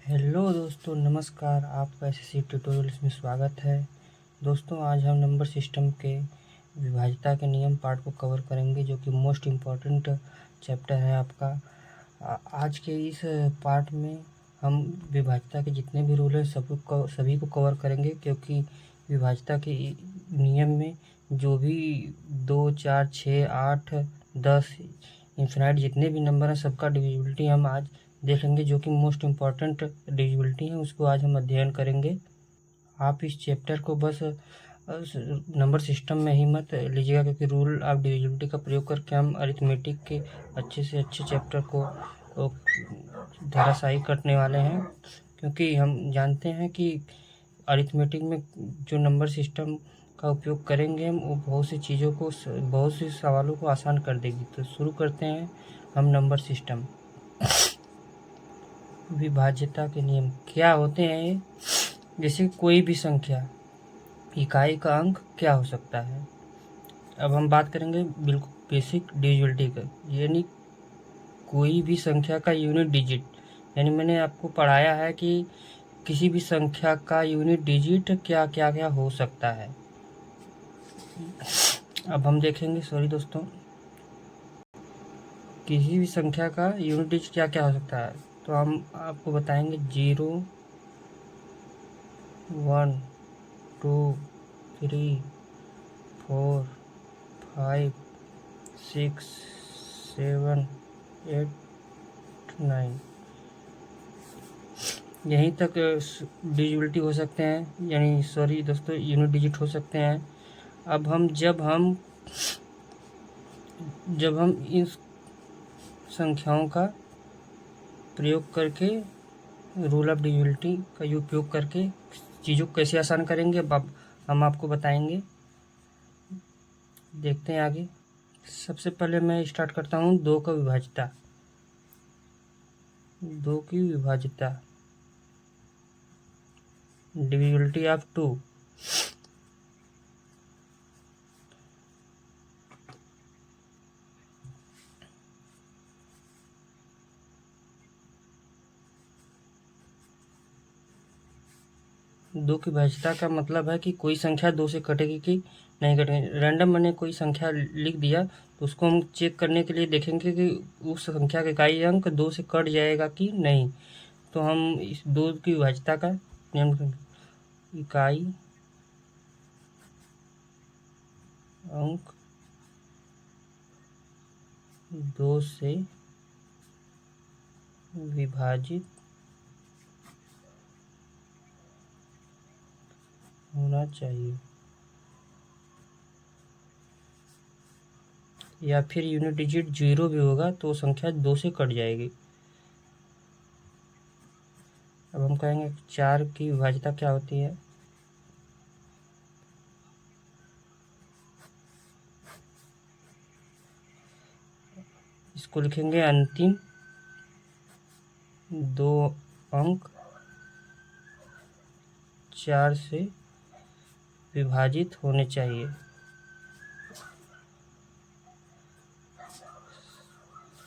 Hello दोस्तों, नमस्कार। आपका एसएससी ट्यूटोरियल्स में स्वागत है। दोस्तों, आज हम नंबर सिस्टम के विभाज्यता के नियम पार्ट को कवर करेंगे, जो कि मोस्ट इम्पॉर्टेंट चैप्टर है आपका। आज के इस पार्ट में हम विभाज्यता के जितने भी रूल हैं सभी को कवर करेंगे, क्योंकि विभाज्यता के नियम में जो भी 2, 4, 6, 8, 10 इन्फिनाइट जितने भी नंबर हैं सबका डिविजिबिलिटी हम आज देखेंगे, जो कि मोस्ट इम्पॉर्टेंट डिविजिबिलिटी है, उसको आज हम अध्ययन करेंगे। आप इस चैप्टर को बस नंबर सिस्टम में ही मत लीजिएगा, क्योंकि रूल ऑफ डिविजिबिलिटी का प्रयोग करके हम अरिथमेटिक के अच्छे से अच्छे चैप्टर को धराशायी करने वाले हैं। क्योंकि हम जानते हैं कि अरिथमेटिक में जो नंबर सिस्टम का उपयोग करेंगे हम, वो बहुत सी सवालों को आसान कर देगी। तो शुरू करते हैं हम नंबर सिस्टम। विभाज्यता के नियम क्या होते हैं? जैसे कोई भी संख्या इकाई का अंक क्या हो सकता है। अब हम बात करेंगे बिल्कुल बेसिक डिविजिबिलिटी का, यानी कोई भी संख्या का यूनिट डिजिट। यानी मैंने आपको पढ़ाया है कि किसी भी संख्या का यूनिट डिजिट क्या क्या क्या हो सकता है। अब हम देखेंगे, सॉरी दोस्तों, किसी भी संख्या का यूनिट डिजिट क्या क्या हो सकता है। तो हम आपको बताएंगे 0, 1, 2, 3, 4, 5, 6, 7, 8, 9, यहीं तक डिजिबिलिटी हो सकते हैं, यानी सॉरी दोस्तों, यूनिट डिजिट हो सकते हैं। अब हम जब हम इन संख्याओं का प्रयोग करके रूल ऑफ डिविजिबिलिटी का उपयोग करके चीज़ों को कैसे आसान करेंगे, अब हम आपको बताएंगे। देखते हैं आगे। सबसे पहले मैं स्टार्ट करता हूँ 2 का विभाज्यता। 2 की विभाज्यता, डिविजिबिलिटी ऑफ 2। दो की विभाज्यता का मतलब है कि कोई संख्या 2 से कटेगी कि नहीं कटेगी। रैंडम मैंने कोई संख्या लिख दिया, तो उसको हम चेक करने के लिए देखेंगे कि उस संख्या का इकाई अंक 2 से कट जाएगा कि नहीं। तो हम इस 2 की विभाज्यता का नियम, इकाई अंक 2 से विभाजित होना चाहिए, या फिर यूनिट डिजिट 0 भी होगा तो संख्या 2 से कट जाएगी। अब हम कहेंगे 4 की विभाज्यता क्या होती है। इसको लिखेंगे अंतिम 2 अंक 4 से विभाजित होने चाहिए।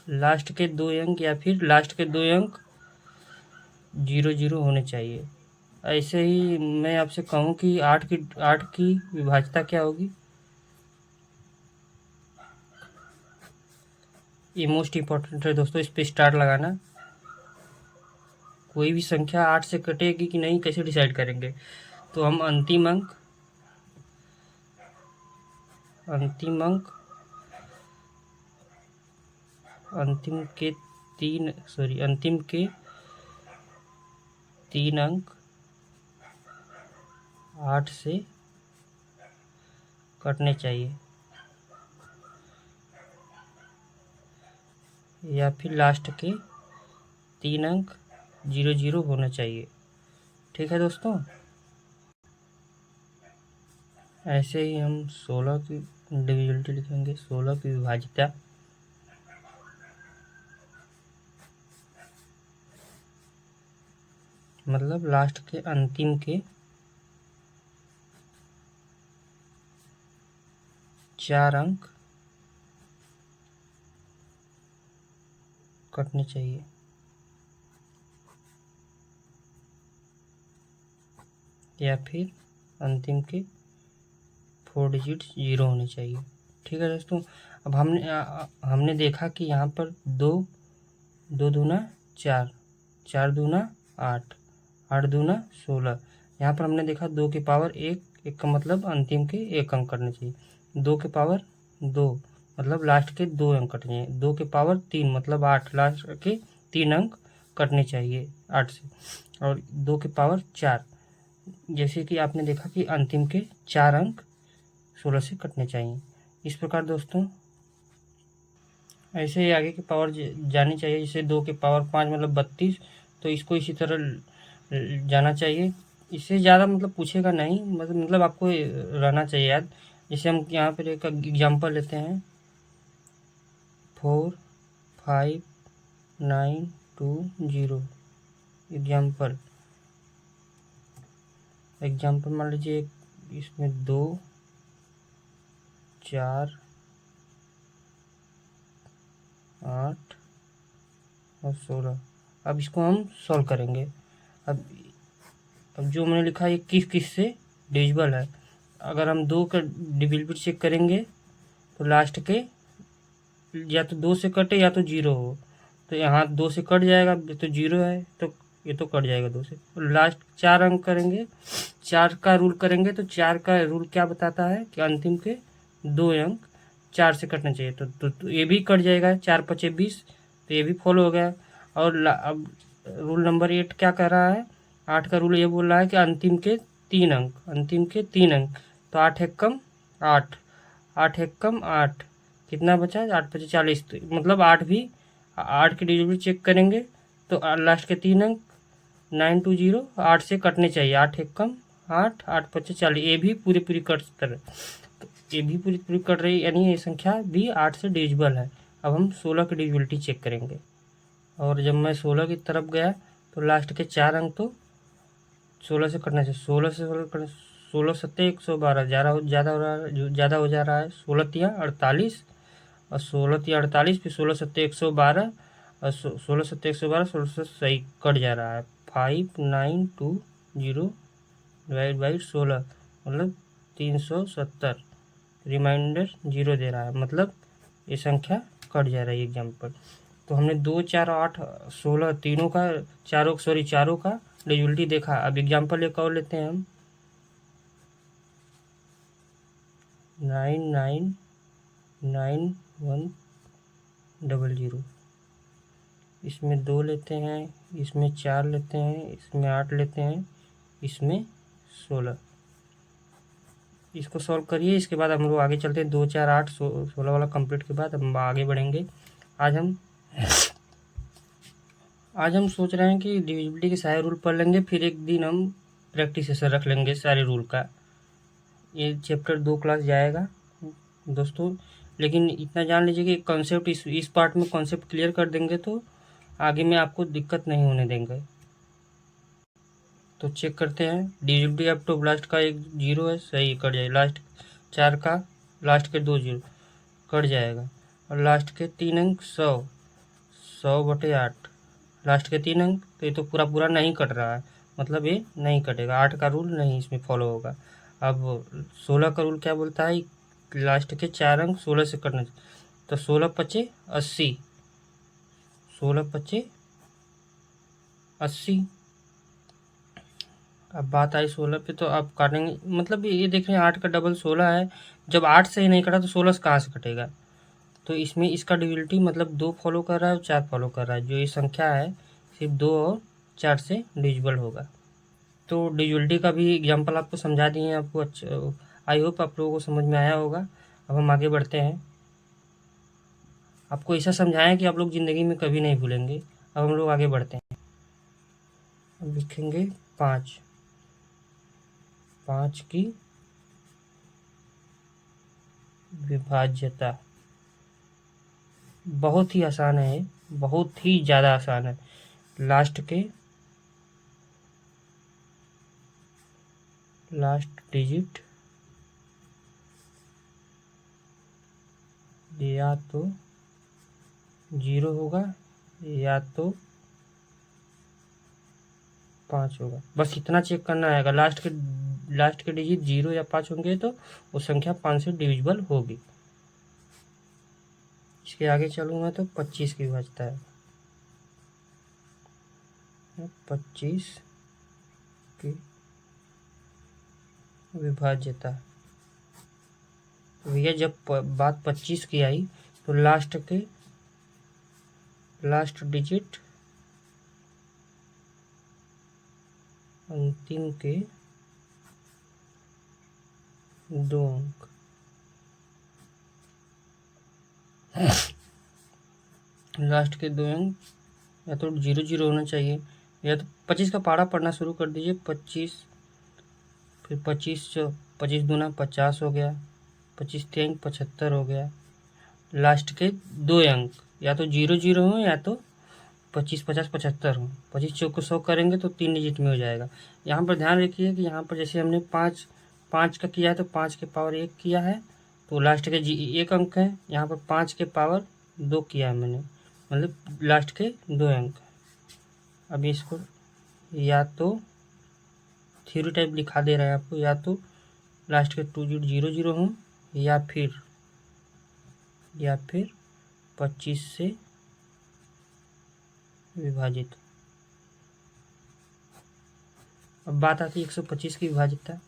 लास्ट के 2 अंक या फिर लास्ट के 2 अंक 0 होने चाहिए। ऐसे ही मैं आपसे कहूँ कि 8 की विभाज्यता क्या होगी। ये मोस्ट इम्पोर्टेंट है दोस्तों, इस पे स्टार लगाना। कोई भी संख्या 8 से कटेगी कि नहीं कैसे डिसाइड करेंगे। तो हम अंतिम अंक अंतिम के 3 अंक 8 से कटने चाहिए, या फिर लास्ट के 3 अंक 0 होना चाहिए। ठीक है दोस्तों। ऐसे ही हम 16 की डिविजिबिलिटी लिखेंगे। 16 की विभाज्यता, मतलब लास्ट के अंतिम के 4 अंक कटने चाहिए। या फिर अंतिम के 4 डिजिट्स 0 होने चाहिए। ठीक है दोस्तों, अब हमने देखा कि यहाँ पर 2 2 दूना 4, 4 दूना 8, 8 दूना 16। यहाँ पर हमने देखा 2 की पावर 1, 1 का मतलब अंतिम के 1 अंक कटने चाहिए। 2 की पावर 2 मतलब लास्ट के 2 अंक कटने चाहिए। 2 की पावर 3 मतलब 8, लास्ट के 3 अंक कटने चाहिए 8 से। और 2 की पावर 4, जैसे कि आपने देखा कि अंतिम के 4 अंक 16 से कटने चाहिए। इस प्रकार दोस्तों ऐसे ही आगे की पावर जानी चाहिए। जैसे 2 की पावर 5 मतलब 32, तो इसको इसी तरह जाना चाहिए। इससे ज़्यादा मतलब पूछेगा नहीं, मतलब आपको रहना चाहिए याद। जैसे हम यहाँ पर एक एग्जांपल लेते हैं, 4 5 9 2 0। एग्जाम्पल मान लीजिए इसमें 2 4 8 और 16। अब इसको हम सॉल्व करेंगे। अब जो मैंने लिखा है किस किस से डिविजिबल है। अगर हम 2 का डिविजिबिलिटी चेक करेंगे तो लास्ट के या तो 2 से कटे या तो 0 हो। तो यहाँ 2 से कट जाएगा, तो 0 है तो ये तो कट जाएगा 2 से। तो लास्ट 4 अंक करेंगे, 4 का रूल करेंगे तो 4 का रूल क्या बताता है कि अंतिम के 2 अंक 4 से कटने चाहिए। तो ये भी कट जाएगा, 4 पचे 20, तो ये भी फॉलो हो गया। और अब रूल नंबर 8 क्या कह रहा है, 8 का रूल ये बोल रहा है कि अंतिम के 3 अंक। तो 8 एकम 8, 8 एकम 8, कितना बचा, 8 पचे 40। तो मतलब 8 की डिजिट चेक करेंगे तो लास्ट के 3 अंक 920 8 से कटने चाहिए। 8 एकम 8, 8 पचे 40, ये भी पूरी कट रहे। तो ये भी पूरी कट रही, यानी ये संख्या भी 8 से डिविजिबल है। अब हम 16 की डिविजिबिलिटी चेक करेंगे। और जब मैं 16 की तरफ गया तो लास्ट के 4 अंक तो 16 से कटना चाहिए। 16 से 16 सत्ते 112, ज़्यादा हो जा रहा है। 16 तिया 48 और 16 तिया 48, फिर 16 सत्ते 112 और 16 सत्ते 112, 16 से सही कट जा रहा है। 5920 डिवाइड बाई 16 मतलब 370, रिमाइंडर 0 दे रहा है, मतलब ये संख्या कट जा रही है एग्जाम्पल। तो हमने 2 4 8 16 तीनों का चारों का डिविजिबिलिटी देखा। अब एग्जाम्पल एक और लेते हैं हम, 999100। इसमें 2 लेते हैं, इसमें 4 लेते हैं, इसमें 8 लेते हैं, इसमें 16। इसको सॉल्व करिए। इसके बाद हम लोग आगे चलते हैं। 2 4 8 16 वाला कंप्लीट के बाद हम आगे बढ़ेंगे। आज हम सोच रहे हैं कि डिविजिबिलिटी के सारे रूल पढ़ लेंगे, फिर एक दिन हम प्रैक्टिस सेशन रख लेंगे सारे रूल का। ये चैप्टर 2 क्लास जाएगा दोस्तों। लेकिन इतना जान लीजिए कि कॉन्सेप्ट इस पार्ट में कॉन्सेप्ट क्लियर कर देंगे तो आगे में आपको दिक्कत नहीं होने देंगे। तो चेक करते हैं। डिविजिबिलिटी अप टू लास्ट का 1 0 है, सही कट जाएगा। लास्ट 4 का लास्ट के 2 0 कट जाएगा। और लास्ट के 3 अंक 100/8, लास्ट के 3 अंक, तो ये तो पूरा नहीं कट रहा है, मतलब ये नहीं कटेगा। 8 का रूल नहीं इसमें फॉलो होगा। अब 16 का रूल क्या बोलता है, लास्ट के 4 अंक 16 से कटना। तो 16 पचे 80, 16 पचे 80। अब बात आई 16 पे, तो आप काटेंगे, मतलब ये देख रहे हैं 8 का डबल 16 है। जब 8 से ही नहीं कटा तो 16 से कहाँ से कटेगा। तो इसमें इसका डिविजिबिलिटी मतलब 2 फॉलो कर रहा है और 4 फॉलो कर रहा है। जो ये संख्या है सिर्फ 2 और 4 से डिविजिबल होगा। तो डिविजिबिलिटी का भी एग्जांपल आपको समझा दिए हैं। आपको अच्छा, आई होप आप लोगों को समझ में आया होगा। अब हम आगे बढ़ते हैं। आपको ऐसा समझाएं कि आप लोग ज़िंदगी में कभी नहीं भूलेंगे। अब हम लोग आगे बढ़ते हैं। अब लिखेंगे 5 की विभाज्यता। बहुत ही आसान है, बहुत ही ज़्यादा आसान है। लास्ट डिजिट या तो 0 होगा या तो 5 होगा। बस इतना चेक करना है, अगर लास्ट के डिजिट 0 या 5 होंगे तो वो संख्या 5 से डिविजिबल होगी। इसके आगे चलूँगा तो 25 की विभाज्यता है, 25 की विभाज्यता। भैया जब बात 25 की आई तो लास्ट डिजिट अंतिम के 2 अंक, लास्ट के 2 अंक या तो 0 होना चाहिए, या तो 25 का पहाड़ा पढ़ना शुरू कर दीजिए। 25, फिर 25 दूना 50 हो गया, 25 3 75 हो गया। लास्ट के 2 अंक या तो 0 हो या तो 25 50 75 हो। 25 चौक को 100 करेंगे तो 3 डिजिट में हो जाएगा। यहाँ पर ध्यान रखिए कि यहाँ पर जैसे हमने 5 का किया है तो 5 के पावर 1 किया है, तो लास्ट के 1 अंक है। यहाँ पर 5 के पावर 2 किया है मैंने, मतलब लास्ट के 2 अंक। अब इसको या तो थ्योरी टाइप लिखा दे रहे हैं आपको, या तो लास्ट के 2 डिजिट 0 हो या फिर 25 से विभाजित। अब बात आती है 125 की विभाज्यता।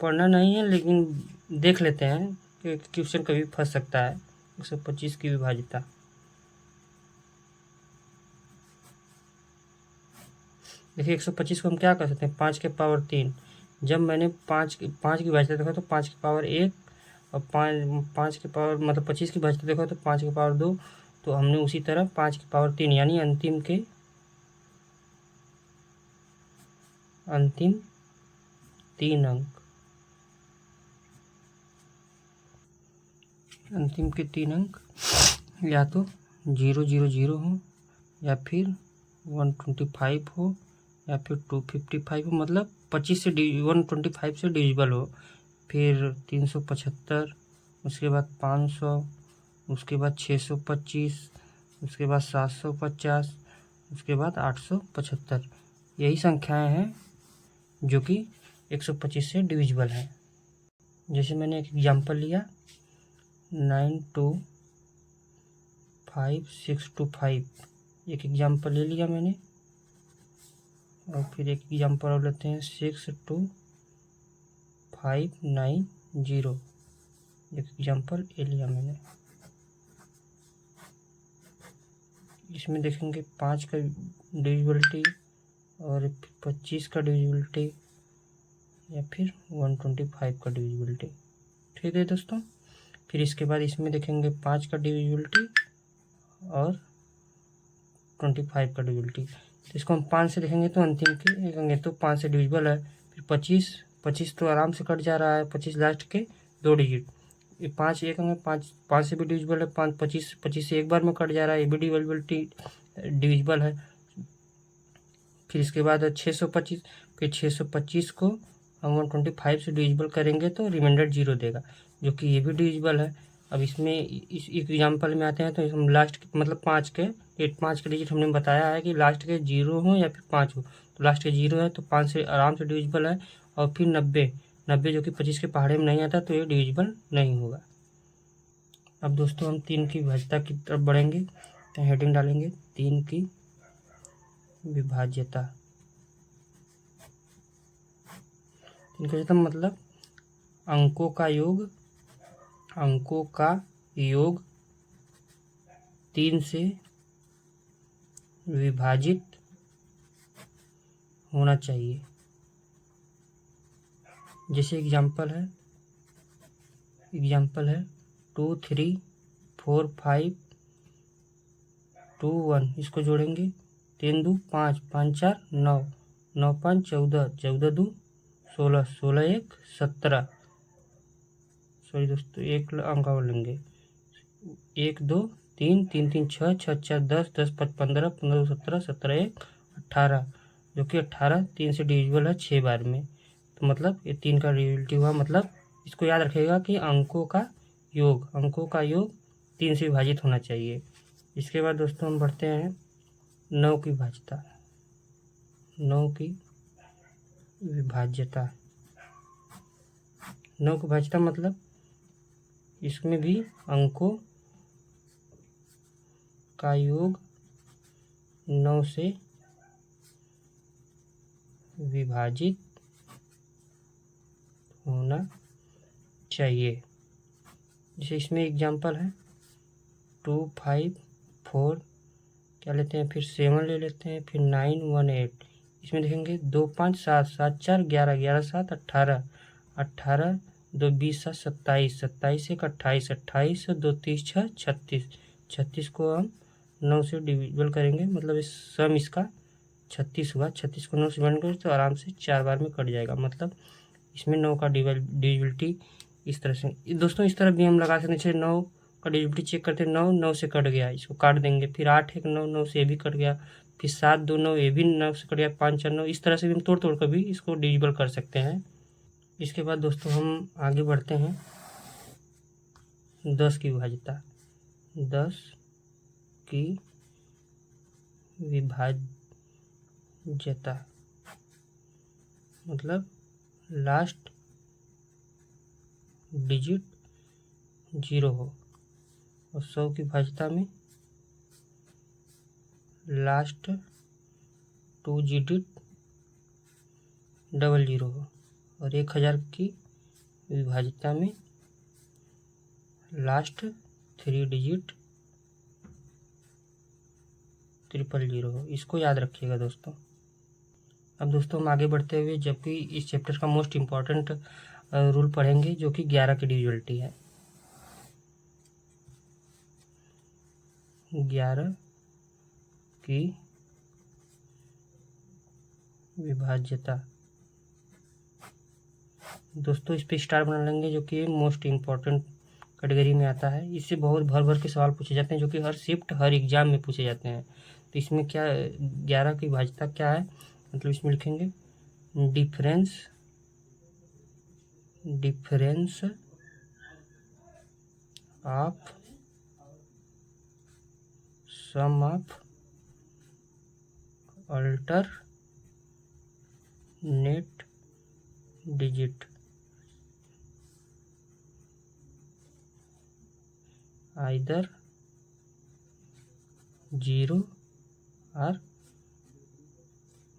पढ़ना नहीं है लेकिन देख लेते हैं कि क्वेश्चन कभी फंस सकता है। 125 की विभाज्यता, देखिए 125 को हम क्या कर सकते हैं, 5 के पावर 3। जब मैंने 5 की विभाज्यता देखा तो 5 की पावर 1 और 5 के पावर मतलब 25 की विभाज्यता देखा तो 5 के पावर 2, तो हमने उसी तरह 5 की पावर 3 यानी अंतिम 3 अंक, अंतिम के 3 अंक या तो 000 हो या फिर 125 हो या फिर 255 हो, मतलब 25 से 125 से डिविजिबल हो। फिर 375, उसके बाद 500, उसके बाद 625, उसके बाद 750, उसके बाद 875। यही संख्याएं हैं जो कि 125 से डिविजिबल है। जैसे मैंने एक एग्जांपल लिया 925625, एक एग्जांपल ले लिया मैंने, और फिर एक एग्जांपल और लेते हैं 62590, एक एग्जांपल ले लिया मैंने। इसमें देखेंगे 5 का डिविजिबिलिटी और 25 का डिविजिबिलिटी या फिर 125 का डिविजिबिलिटी। ठीक है दोस्तों, फिर इसके बाद इसमें देखेंगे 5 का डिविजिबिलिटी और 25 का डिविजिबिलिटी। तो इसको हम 5 से देखेंगे तो अंतिम के देखेंगे तो 5 से डिविजिबल है। फिर 25 तो आराम से कट जा रहा है, 25 लास्ट के 2 डिजिट। ये 5 एक अंक 5 से भी डिविजिबल है, 25 से एक बार में कट जा रहा है, ये भी डिविजिबल है। फिर इसके बाद 625, फिर 625 को हम 125 से डिविजिबल करेंगे तो रिमाइंडर 0 देगा, जो कि ये भी डिविजिबल है। अब इसमें इस एग्जाम्पल में आते हैं तो हम लास्ट मतलब 5 के डिजिट हमने बताया है कि लास्ट के 0 हो या फिर 5 हो। तो लास्ट के 0 है तो 5 से आराम से डिविजिबल है। और फिर 90 जो कि 25 के पहाड़े में नहीं आता तो ये डिविजिबल नहीं होगा। अब दोस्तों हम 3 की विभाज्यता की तरफ बढ़ेंगे, तो हेडिंग डालेंगे 3 की विभाज्यता। 3 की विभाज्यता मतलब अंकों का योग 3 से विभाजित होना चाहिए। जैसे एग्जाम्पल है 2 3 4 5 2 1, इसको जोड़ेंगे 3 2 5 5 4 9 9 5 14 14 2 16 16 1 17। सॉरी दोस्तों, एक अंक और लेंगे 1 2 3 3 3 6 6 4 10 10 5 15 15 17 17 1 18, जो कि 18 3 से डिविजिबल है 6 बार में। तो मतलब ये 3 का डिविजिबिलिटी हुआ। मतलब इसको याद रखिएगा कि अंकों का योग 3 से विभाजित होना चाहिए। इसके बाद दोस्तों हम बढ़ते हैं 9 की भाज्यता। 9 की विभाज्यता। 9 की भाज्यता मतलब इसमें भी अंकों का योग 9 से विभाजित होना चाहिए। जैसे इसमें एग्जाम्पल है 2, 5, 4, क्या लेते हैं, फिर 7 ले लेते हैं, फिर 9, 1, 8। इसमें देखेंगे 2, 5, 7, 7, 4, 11, 11, 7, 18, 18, 2, 20, 7, 27, 27, 1, 28, 28, 2, 30, 6, 36, 36 को हम 9 से डिविजिबल करेंगे, मतलब इस सम इसका 36 हुआ। 36 को 9 से डिवाइड करें तो आराम से 4 बार में कट जाएगा। मतलब इसमें 9 का डिविजिबिलिटी इस तरह से। दोस्तों इस तरह भी हम लगा सकते हैं। 9 का डिविजिबिलिटी चेक करते हैं, 9, 9 से कट गया, इसको काट देंगे। फिर 8, 1, 9, 9 से ये भी कट गया। फिर 7, 2, 9, ये भी 9 से कट गया। 5, 4, 9। इस तरह से भी हम तोड़ तोड़ कर भी इसको डिविजिबल कर सकते हैं। इसके बाद दोस्तों हम आगे बढ़ते हैं 10 की विभाज्यता। 10 की विभाज्यता मतलब लास्ट डिजिट 0 हो, और 100 की भाज्यता में लास्ट 2 डिजिट 00 हो, और 1000 की विभाज्यता में लास्ट 3 डिजिट 000 हो। इसको याद रखिएगा दोस्तों। अब दोस्तों हम आगे बढ़ते हुए जबकि इस चैप्टर का मोस्ट इम्पॉर्टेंट रूल पढ़ेंगे, जो कि 11 की डिविजिबिलिटी है। 11 की विभाज्यता। दोस्तों इस पे स्टार बना लेंगे, जो कि मोस्ट इम्पॉर्टेंट कैटेगरी में आता है। इससे बहुत भर भर के सवाल पूछे जाते हैं, जो कि हर शिफ्ट हर एग्जाम में पूछे जाते हैं। तो इसमें क्या 11 की विभाज्यता क्या है, मतलब इसमें लिखेंगे difference of sum of alternate digit either 0 और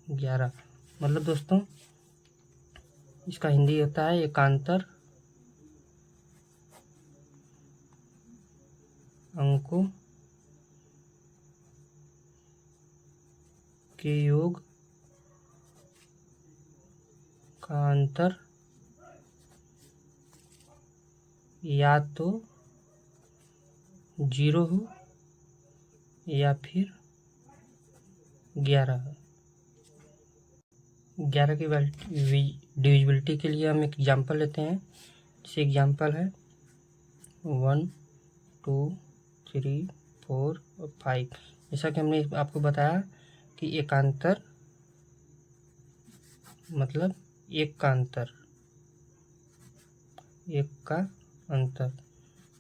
11। मतलब दोस्तों इसका हिंदी होता है एकांतर अंकों के योग का अंतर या तो 0 हो या फिर 11 हो। 11 की डिविजिबिलिटी के लिए हम एक एग्जाम्पल लेते हैं। जैसे एग्जाम्पल है 1, 2, 3, 4 और 5। जैसा कि हमने आपको बताया कि एकांतर मतलब एक का अंतर,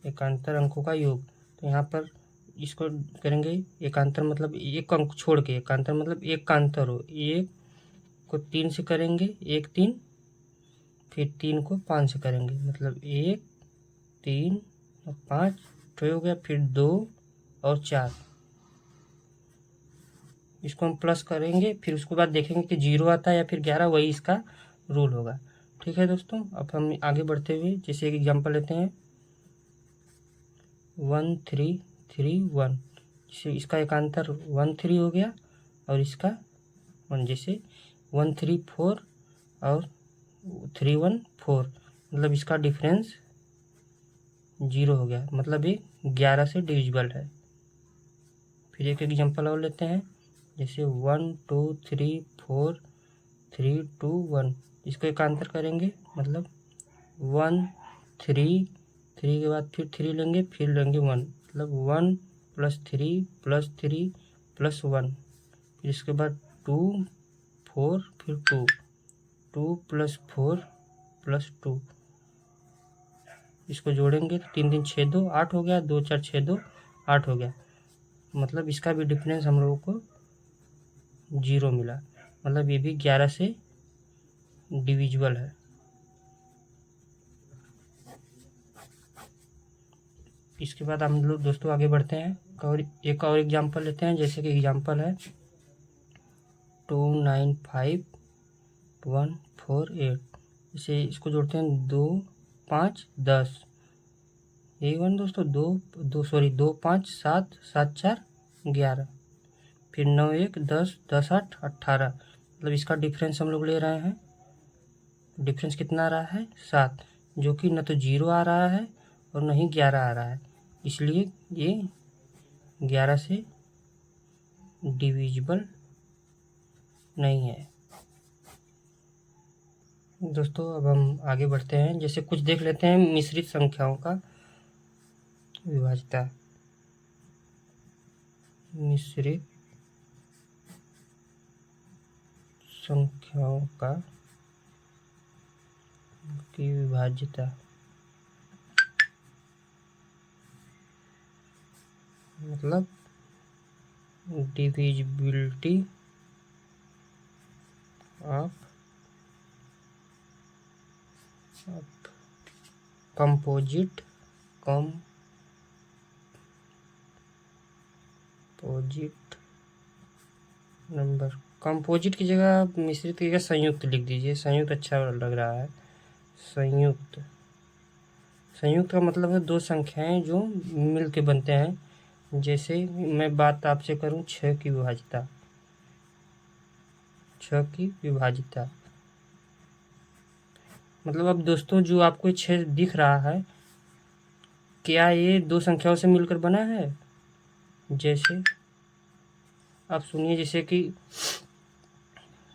एकांतर अंकों का योग। तो यहाँ पर इसको करेंगे एकांतर मतलब एक अंक छोड़ के, एकांतर मतलब एक का अंतर हो। 1 को 3 से करेंगे, 1, 3, फिर 3 को 5 से करेंगे, मतलब 1, 3 और 5 हो गया। फिर 2 और 4, इसको हम प्लस करेंगे, फिर उसके बाद देखेंगे कि 0 आता है या फिर 11, वही इसका रूल होगा। ठीक है दोस्तों, अब हम आगे बढ़ते हुए जैसे एक एग्जांपल लेते हैं 1, 3, 3, 1। जैसे इसका एकांतर 1, 3 हो गया और इसका 1। जैसे 1, 3, 4 और 3, 1, 4, मतलब इसका डिफरेंस 0 हो गया, मतलब ये 11 से डिविजिबल है। फिर एक एग्जांपल और लेते हैं, जैसे 1, 2, 3, 4, 3, 2, 1। इसको एकांतर करेंगे, मतलब 1, 3, 3 के बाद फिर 3 लेंगे, फिर लेंगे 1, मतलब 1 + 3 + 3 + 1। फिर इसके बाद 2, 4, फिर 2, 2 + 4 + 2। इसको जोड़ेंगे तो 3, 3, 6, 2, 8 हो गया। 2, 4, 6, 2, 8 हो गया। मतलब इसका भी डिफरेंस हम लोगों को 0 मिला, मतलब ये भी 11 से डिविजिबल है। इसके बाद हम लोग दोस्तों आगे बढ़ते हैं और एक और एग्जांपल लेते हैं। जैसे कि एग्जांपल है 295148। इसे इसको जोड़ते हैं 2 5 10, यही वन दोस्तों, 2 5 7 7 4 11, फिर 9 1 10 10 8 18। मतलब इसका डिफरेंस हम लोग ले रहे हैं। डिफरेंस कितना आ रहा है 7, जो कि न तो 0 आ रहा है और न ही 11 आ रहा है, इसलिए ये 11 से डिविजिबल नहीं है। दोस्तों अब हम आगे बढ़ते हैं। जैसे कुछ देख लेते हैं मिश्रित संख्याओं का विभाज्यता। मिश्रित संख्याओं की विभाज्यता मतलब divisibility of composite number. Composite key जगह मिश्रित की जगह संयुक्त लिख दीजिए, संयुक्त अच्छा लग रहा है। संयुक्त का मतलब है दो संख्याएं जो मिल के बनते हैं। जैसे मैं बात आपसे करूं 6 की विभाज्यता, 6 की विभाज्यता मतलब अब दोस्तों जो आपको 6 दिख रहा है, क्या ये दो संख्याओं से मिलकर बना है? जैसे आप सुनिए,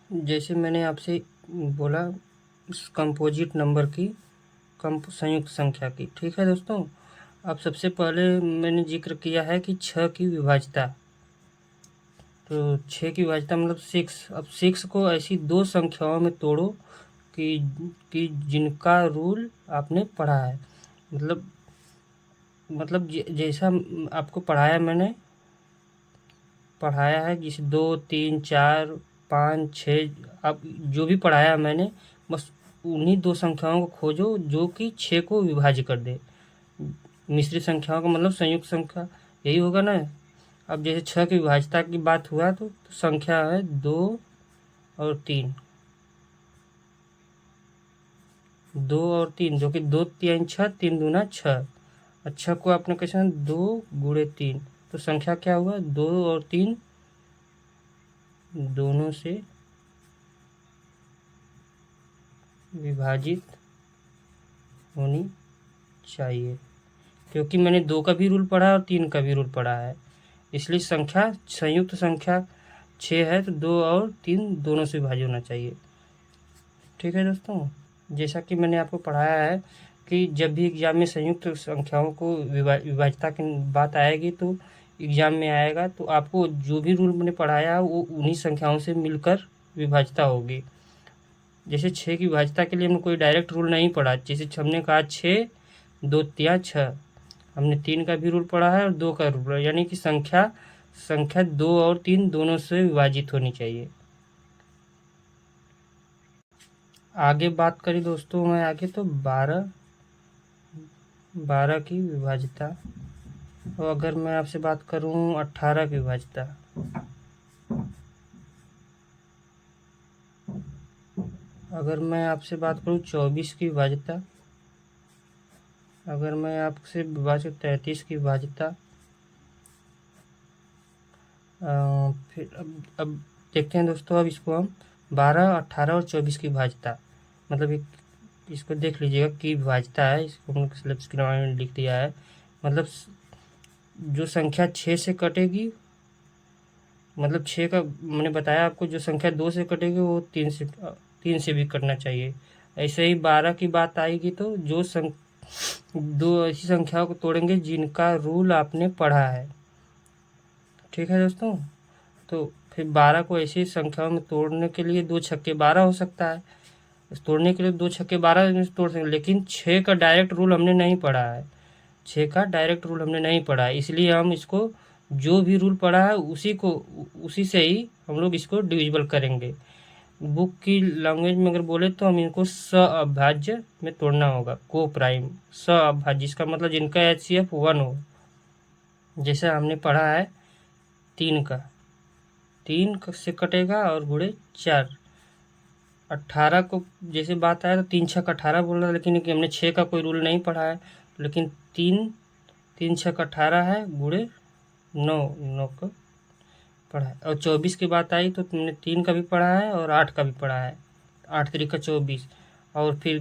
जैसे मैंने आपसे बोला कंपोजिट नंबर की संयुक्त संख्या की, ठीक है दोस्तों। अब सबसे पहले मैंने जिक्र किया है कि 6 की विभाज्यता, तो 6 की विभाज्यता मतलब 6। अब 6 को ऐसी दो संख्याओं में तोड़ो कि जिनका रूल आपने पढ़ा है। मतलब जैसा आपको पढ़ाया है, जैसे 2 3 4 5 6, अब जो भी पढ़ाया मैंने, बस उन्हीं दो संख्याओं को खोजो जो कि 6 को विभाज्य कर दे। मिश्रित संख्याओं का मतलब संयुक्त संख्या यही होगा ना। अब जैसे 6 की विभाज्यता की बात हुआ तो संख्या है 2 और 3, 2 और 3, जो कि 2 3 6, 3 दूना 6। अच्छा को आपने कैसे 2 गुणे 3, तो संख्या क्या हुआ 2 और 3 दोनों से विभाजित होनी चाहिए, क्योंकि मैंने 2 का भी रूल पढ़ा और 3 का भी रूल पढ़ा है, इसलिए संख्या संयुक्त संख्या 6 है तो 2 और 3 दोनों से विभाज्य होना चाहिए। ठीक है दोस्तों, जैसा कि मैंने आपको पढ़ाया है कि जब भी एग्जाम में संयुक्त संख्याओं को विभाज्यता की बात आएगी तो एग्जाम में आएगा, तो आपको जो भी रूल मैंने पढ़ाया वो उन्हीं संख्याओं से मिलकर विभाज्यता होगी। जैसे 6 की विभाज्यता के लिए हमने कोई डायरेक्ट रूल नहीं पढ़ा, जैसे हमने कहा 6 2 3 6, हमने 3 का भी रूल पढ़ा है और 2 का रूल पढ़ा, यानी कि संख्या 2 और 3 दोनों से विभाजित होनी चाहिए। आगे बात करी दोस्तों मैं आगे तो 12 की विभाज्यता, और अगर मैं आपसे बात करूं 18 की विभाज्यता, अगर मैं आपसे बात करूं 24 की विभाज्यता, अगर मैं आपसे बात करूं 33 की विभाज्यता, फिर अब देखते हैं दोस्तों। अब इसको हम 12 18 और 24 की विभाज्यता, मतलब इसको देख लीजिएगा की विभाज्यता है, इसको हमने स्लैब स्क्रीन में लिख दिया है। मतलब जो संख्या 6 से कटेगी, मतलब 6 का मैंने बताया आपको, जो संख्या 2 से कटेगी वो 3 से भी कटना चाहिए। ऐसे ही 12 की बात आएगी तो जो दो ऐसी संख्याओं को तोड़ेंगे जिनका रूल आपने पढ़ा है। ठीक है दोस्तों, तो फिर 12 को ऐसी संख्याओं में तोड़ने के लिए 2 छक्के 12 हो सकता है, तोड़ने के लिए 2 छक्के 12 तोड़ सकते, लेकिन 6 का डायरेक्ट रूल हमने नहीं पढ़ा है, 6 का डायरेक्ट रूल हमने नहीं पढ़ा है, इसलिए हम इसको जो भी रूल पढ़ा है उसी से ही हम लोग इसको डिविजिबल करेंगे। बुक की लैंग्वेज में अगर बोले तो हम इनको अभाज्य में तोड़ना होगा। को प्राइम अभाज्य, इसका मतलब जिनका HCF 1 हो। जैसे हमने पढ़ा है 3 का, 3 से कटेगा और गुणे 4। 18 को जैसे बात आया तो 3 छक 18 बोल रहा है, लेकिन हमने 6 का कोई रूल नहीं पढ़ा है, लेकिन 3 छक 18 है, गुणे 9 को पढ़ा है। और 24 की बात आई तो तुमने 3 का भी पढ़ा है और 8 का भी पढ़ा है, 8 3 का 24। और फिर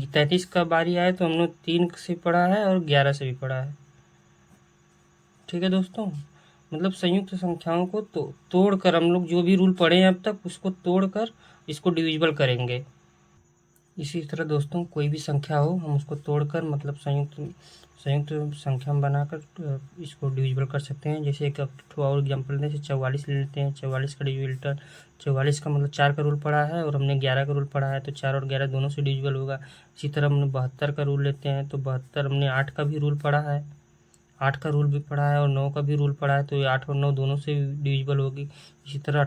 33 का बारी आए तो हमने 3 से पढ़ा है और 11 से भी पढ़ा है। ठीक है दोस्तों, मतलब संयुक्त संख्याओं को तोड़कर हम लोग जो भी रूल पढ़े हैं अब तक उसको तोड़कर इसको डिविजिबल करेंगे। इसी तरह दोस्तों कोई भी संख्या हो हम उसको तोड़कर मतलब संयुक्त संख्या में बनाकर इसको डिविजिबल कर सकते हैं। जैसे एक और एग्जांपल दें, जैसे 44 ले लेते हैं। 44 का डिविजिबल 44 का मतलब 4 का रूल पढ़ा है और हमने 11 का रूल पढ़ा है, तो 4 और 11 दोनों से डिविजिबल होगा। इसी तरह हमने 72 का रूल लेते हैं, तो 72 हमने 8 का भी रूल पढ़ा है, 8 का रूल भी पढ़ा है और 9 का भी रूल पढ़ा है, तो ये 8 और 9 दोनों से डिविजिबल होगी। इसी तरह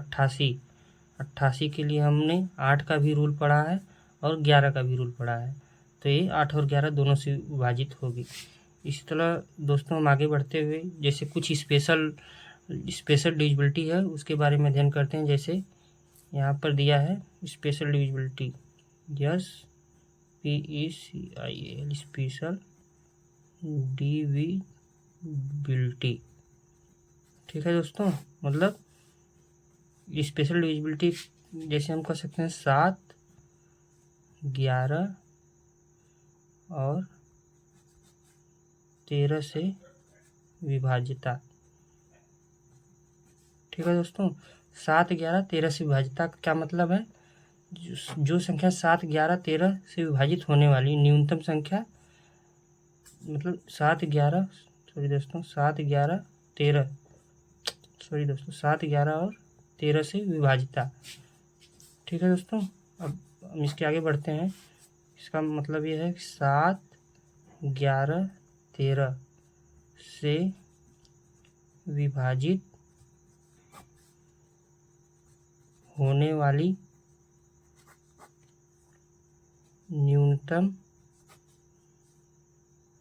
88 के लिए हमने 8 का भी रूल पढ़ा है और 11 का भी रूल पढ़ा है, तो ये 8 और 11 दोनों से विभाजित होगी। इसी तरह दोस्तों हम आगे बढ़ते हुए जैसे कुछ स्पेशल डिविजिबिलिटी है उसके बारे में अध्ययन करते हैं। जैसे यहाँ पर दिया है special divisibility, SPECIAL special divisibility. ठीक है दोस्तों, मतलब स्पेशल डिविजिबिलिटी जैसे हम कर सकते हैं 7, 11 और 13 से विभाजिता। ठीक है दोस्तों, 7, 11, 13 से विभाजिता का क्या मतलब है? जो संख्या 7, 11, 13 से विभाजित होने वाली न्यूनतम संख्या, मतलब 7, 11 सॉरी दोस्तों 7, 11, 13 सॉरी दोस्तों 7, 11 और 13 से विभाजिता। ठीक है दोस्तों, अब हम इसके आगे बढ़ते हैं। इसका मतलब ये है कि 7, 11, 13 से विभाजित होने वाली न्यूनतम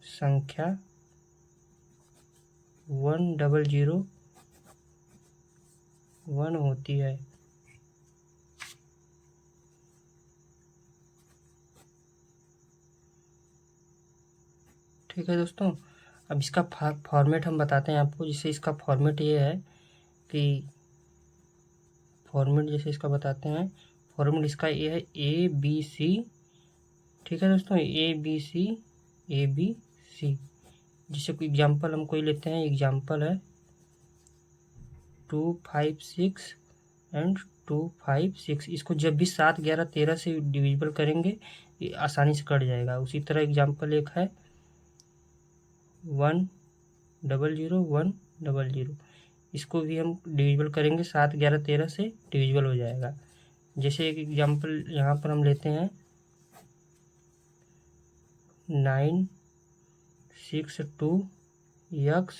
संख्या 1001 होती है। ठीक है दोस्तों, अब इसका फॉर्मेट हम बताते हैं आपको। जैसे इसका फॉर्मेट ये है कि जैसे इसका बताते हैं, फॉर्मेट इसका ये है ABC। ठीक है दोस्तों, ABC। जैसे कोई एग्जांपल हम कोई लेते हैं, एग्जांपल है 2, 5, 6 एंड 2, 5, 6। इसको जब भी 7, 11, 13 से डिविजिबल करेंगे ये आसानी से कट जाएगा। उसी तरह एग्जांपल एक है 1, 0, 1, 0। इसको भी हम डिविजिबल करेंगे 7, 11, 13 से डिविजिबल हो जाएगा। जैसे एक एग्जांपल यहाँ पर हम लेते हैं 9, 6, 2 x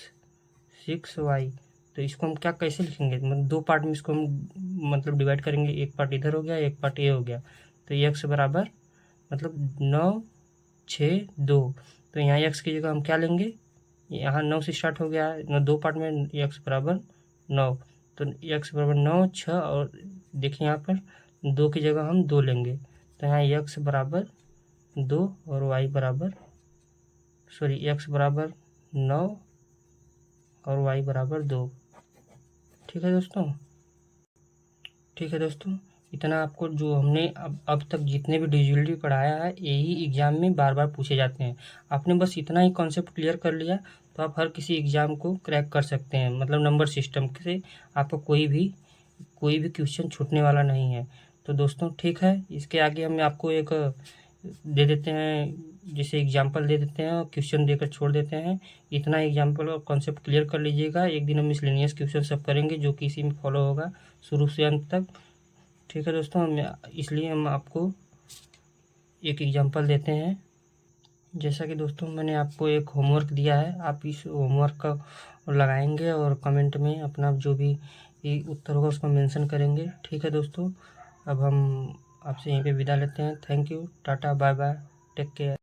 6y। तो इसको हम कैसे लिखेंगे, मतलब 2 पार्ट में इसको हम मतलब डिवाइड करेंगे। एक पार्ट इधर हो गया, एक पार्ट ये हो गया, तो x बराबर मतलब 9, 6, 2। तो यहाँ x की जगह हम क्या लेंगे, यहाँ 9 से स्टार्ट हो गया है, 2 पार्ट में x बराबर 9, तो x बराबर 9, 6 और देखिए यहाँ पर 2 की जगह हम 2 लेंगे, तो यहाँ x बराबर 2 और y बराबर x बराबर 9 और y बराबर 2। ठीक है दोस्तों, इतना आपको जो हमने अब तक जितने भी डिविजिबिलिटी पढ़ाया है यही एग्जाम में बार बार पूछे जाते हैं। आपने बस इतना ही कॉन्सेप्ट क्लियर कर लिया तो आप हर किसी एग्जाम को क्रैक कर सकते हैं। मतलब नंबर सिस्टम से आपको कोई भी क्वेश्चन छूटने वाला नहीं है। तो दोस्तों ठीक है, इसके आगे हम आपको एक दे देते हैं, जैसे एग्जाम्पल दे देते हैं और क्वेश्चन देकर छोड़ देते हैं। इतना एग्जाम्पल और कॉन्सेप्ट क्लियर कर लीजिएगा। एक दिन हम मिसलेनियस क्वेश्चन सब करेंगे जो कि इसी में फॉलो होगा शुरू से अंत तक। ठीक है दोस्तों, इसलिए हम आपको एक एग्जाम्पल देते हैं। जैसा कि दोस्तों मैंने आपको एक होमवर्क दिया है, आप इस होमवर्क का लगाएंगे और कमेंट में अपना जो भी उत्तर होगा उसको मेंशन करेंगे। ठीक है दोस्तों, अब हम आपसे यहीं पे विदा लेते हैं। Thank you, tata, bye bye, take care.